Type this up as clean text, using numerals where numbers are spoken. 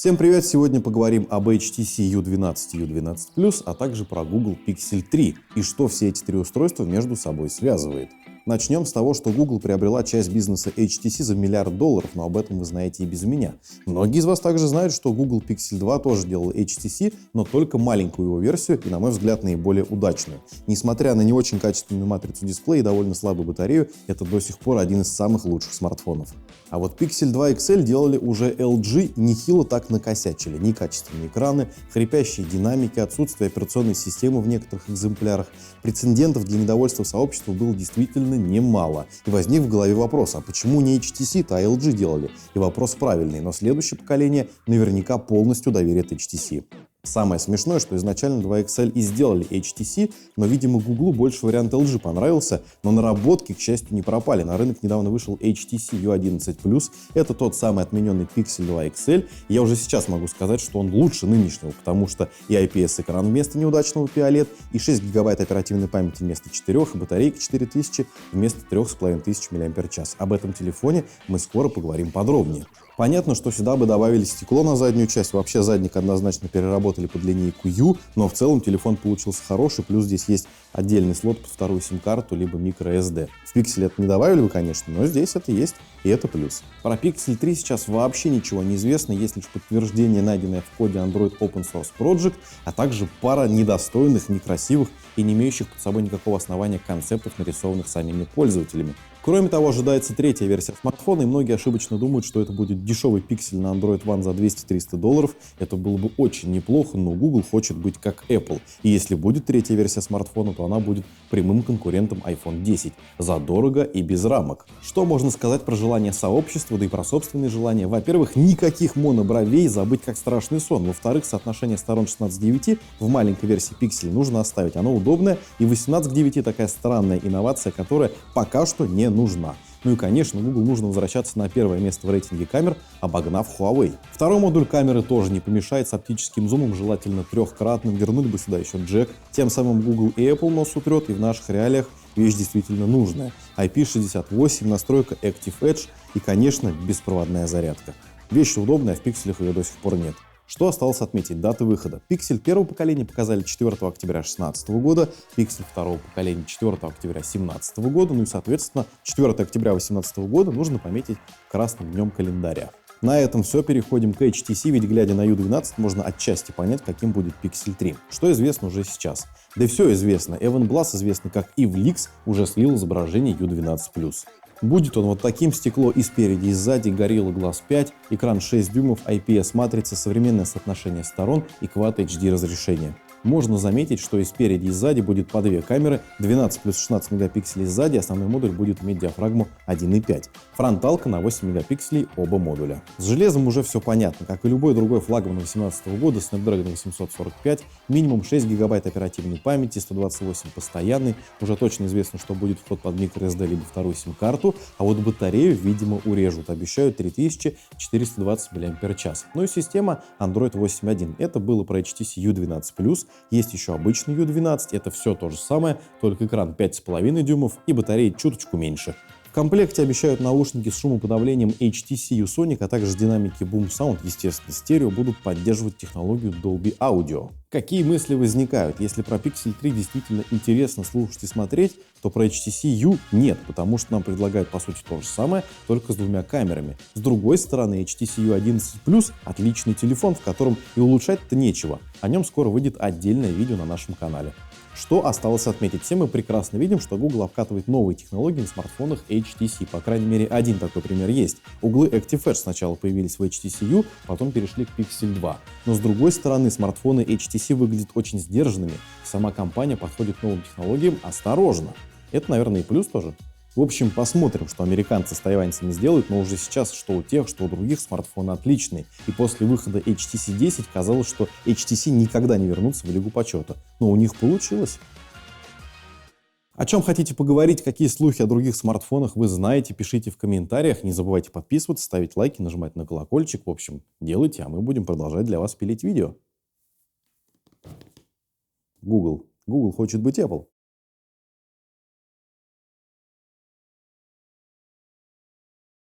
Всем привет! Сегодня поговорим об HTC U12 и U12 Plus, а также про Google Pixel 3 и что все эти три устройства между собой связывает. Начнем с того, что Google приобрела часть бизнеса HTC за $1 миллиард, но об этом вы знаете и без меня. Многие из вас также знают, что Google Pixel 2 тоже делал HTC, но только маленькую его версию и, на мой взгляд, наиболее удачную. Несмотря на не очень качественную матрицу дисплея и довольно слабую батарею, это до сих пор один из самых лучших смартфонов. А вот Pixel 2 XL делали уже LG, нехило так накосячили. Некачественные экраны, хрипящие динамики, отсутствие операционной системы в некоторых экземплярах. Прецедентов для недовольства сообщества было действительно немало. И возник в голове вопрос, а почему не HTC-то, а LG делали? И вопрос правильный, но следующее поколение наверняка полностью доверит HTC. Самое смешное, что изначально 2XL и сделали HTC, но, видимо, Google больше вариант LG понравился, но наработки, к счастью, не пропали. На рынок недавно вышел HTC U11 Plus. Это тот самый отмененный Pixel 2 XL. И я уже сейчас могу сказать, что он лучше нынешнего, потому что и IPS-экран вместо неудачного PIOLED, и 6 гигабайт оперативной памяти вместо 4, и батарейка 4000 вместо 3500 мАч. Об этом телефоне мы скоро поговорим подробнее. Понятно, что сюда бы добавили стекло на заднюю часть, вообще задник однозначно переработали под линейку U, но в целом телефон получился хороший, плюс здесь есть отдельный слот под вторую сим-карту, либо microSD. В Pixel это не добавили бы, конечно, но здесь это есть, и это плюс. Про Pixel 3 сейчас вообще ничего не известно, есть лишь подтверждение, найденное в коде Android Open Source Project, а также пара недостойных, некрасивых и не имеющих под собой никакого основания концептов, нарисованных самими пользователями. Кроме того, ожидается третья версия смартфона, и многие ошибочно думают, что это будет дешевый Pixel на Android One за $200-300. Это было бы очень неплохо, но Google хочет быть как Apple. И если будет третья версия смартфона, то она будет прямым конкурентом iPhone 10. Задорого и без рамок. Что можно сказать про желание сообщества, да и про собственные желания? Во-первых, никаких монобровей, забыть как страшный сон. Во-вторых, соотношение сторон 16:9 в маленькой версии Pixel нужно оставить. Оно удобное, и 18:9 такая странная инновация, которая пока что не нужна. Ну и, конечно, Google нужно возвращаться на первое место в рейтинге камер, обогнав Huawei. Второй модуль камеры тоже не помешает, с оптическим зумом, желательно трехкратным. Вернуть бы сюда еще джек. Тем самым Google и Apple нос утрет, и в наших реалиях вещь действительно нужная. IP68, настройка Active Edge и, конечно, беспроводная зарядка. Вещь удобная, в пикселях ее до сих пор нет. Что осталось отметить? Даты выхода. Pixel первого поколения показали 4 октября 2016 года, Pixel второго поколения 4 октября 2017 года, ну и, соответственно, 4 октября 2018 года нужно пометить красным днем календаря. На этом все, переходим к HTC, ведь глядя на U12 можно отчасти понять, каким будет Pixel 3. Что известно уже сейчас? Да и все известно. Evan Blass, известный как EveLeaks, уже слил изображение U12 Plus. Будет он вот таким: стекло и спереди, и сзади, Gorilla Glass 5, экран 6 дюймов, IPS-матрица, современное соотношение сторон и Quad HD разрешение. Можно заметить, что и спереди, и сзади будет по две камеры, 12 плюс 16 мегапикселей сзади, основной модуль будет иметь диафрагму 1.5. Фронталка на 8 мегапикселей оба модуля. С железом уже все понятно, как и любой другой флагман 2018 года, Snapdragon 845, минимум 6 гигабайт оперативной памяти, 128 постоянный, уже точно известно, что будет вход под microSD либо вторую сим-карту, а вот батарею, видимо, урежут, обещают 3420 мАч. Ну и система Android 8.1, это было про HTC U12+, есть еще обычный U12, это все то же самое, только экран 5,5 дюймов и батарея чуточку меньше. В комплекте обещают наушники с шумоподавлением HTC U-Sonic, а также с динамики Boom Sound, естественно, стерео, будут поддерживать технологию Dolby Audio. Какие мысли возникают? Если про Pixel 3 действительно интересно слушать и смотреть, то про HTC U нет, потому что нам предлагают по сути то же самое, только с двумя камерами. С другой стороны, HTC U11 Plus отличный телефон, в котором и улучшать-то нечего. О нем скоро выйдет отдельное видео на нашем канале. Что осталось отметить? Все мы прекрасно видим, что Google обкатывает новые технологии на смартфонах HTC. По крайней мере, один такой пример есть. Углы Active Edge сначала появились в HTC U, потом перешли к Pixel 2. Но с другой стороны, смартфоны HTC выглядят очень сдержанными. Сама компания подходит к новым технологиям осторожно. Это, наверное, и плюс тоже. В общем, посмотрим, что американцы с тайваньцами сделают, но уже сейчас что у тех, что у других смартфоны отличные. И после выхода HTC 10 казалось, что HTC никогда не вернутся в Лигу почета. Но у них получилось. О чем хотите поговорить, какие слухи о других смартфонах вы знаете, пишите в комментариях. Не забывайте подписываться, ставить лайки, нажимать на колокольчик. В общем, делайте, а мы будем продолжать для вас пилить видео. Google хочет быть Apple.